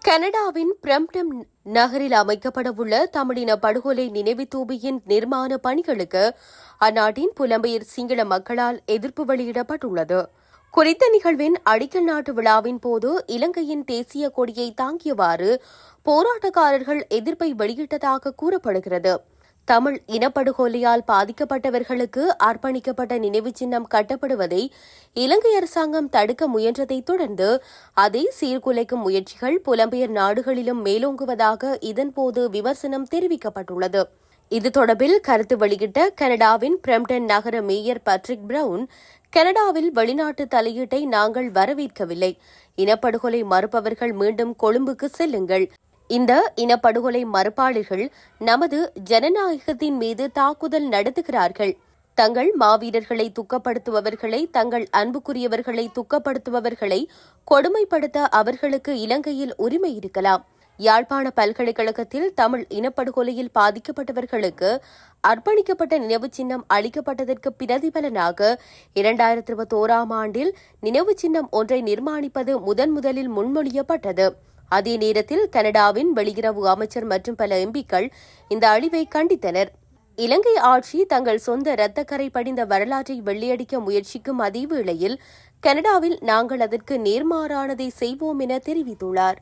கனடாவின் பிரம்ப்டன் நகரில் அமைக்கப்படவுள்ள தமிழின படுகொலை நினைவு தூபியின் நிர்மாண பணிகளுக்கு அந்நாட்டின் புலம்பெயர் சிங்கள மக்களால் எதிர்ப்பு வெளியிடப்பட்டுள்ளது. குறித்த நிகழ்வின் அடிக்கல் நாட்டு விழாவின் போது இலங்கையின் தேசிய கொடியை தாங்கியவாறு போராட்டக்காரர்கள் எதிர்ப்பை வெளியிட்டதாக கூறப்படுகிறது. தமிழ் இனப்படுகொலையால் பாதிக்கப்பட்டவர்களுக்கு அர்ப்பணிக்கப்பட்ட நினைவு சின்னம் கட்டப்படுவதை இலங்கை அரசாங்கம் தடுக்க முயன்றதை தொடர்ந்து அதை சீர்குலைக்கும் முயற்சிகள் புலம்பெயர் நாடுகளிலும் மேலோங்குவதாக இதன்போது விமர்சனம் தெரிவிக்கப்பட்டுள்ளது. இது தொடர்பில் கருத்து வெளியிட்ட கனடாவின் பிரம்ப்டன் நகர மேயர் பட்ரிக் பிரவுன், கனடாவில் வெளிநாட்டு தலையீட்டை நாங்கள் வரவேற்கவில்லை. இனப்படுகொலை மறுப்பவர்கள் மீண்டும் கொழும்புக்கு செல்லுங்கள். இந்த இனப்படுகொலை மறுப்பாளர்கள் நமது ஜனநாயகத்தின் மீது தாக்குதல் நடத்துகிறார்கள். தங்கள் மாவீரர்களை துக்கப்படுத்துபவர்களை, தங்கள் அன்புக்குரியவர்களை துக்கப்படுத்துபவர்களை கொடுமைப்படுத்த அவர்களுக்கு இலங்கையில் உரிமை இருக்கலாம். யாழ்ப்பாண பல்கலைக்கழகத்தில் தமிழ் இனப்படுகொலையில் பாதிக்கப்பட்டவர்களுக்கு அர்ப்பணிக்கப்பட்ட நினைவு சின்னம் அளிக்கப்பட்டதற்கு பிரதிபலனாக 2021 ஆண்டில் நினைவு சின்னம் ஒன்றை நிர்மாணிப்பது முதலில் முன்மொழியப்பட்டது. அதே நேரத்தில் கனடாவின் வெளியுறவு அமைச்சர் மற்றும் பல எம்பிக்கள் இந்த அழிவை கண்டித்தனர். இலங்கை ஆட்சி தங்கள் சொந்த இரத்தக்கரை படிந்த வரலாற்றை வெள்ளையடிக்க முயற்சிக்கும் அதே வேளையில் கனடாவில் நாங்கள் அதற்கு நேர்மாறானதை செய்வோம் என தெரிவித்துள்ளார்.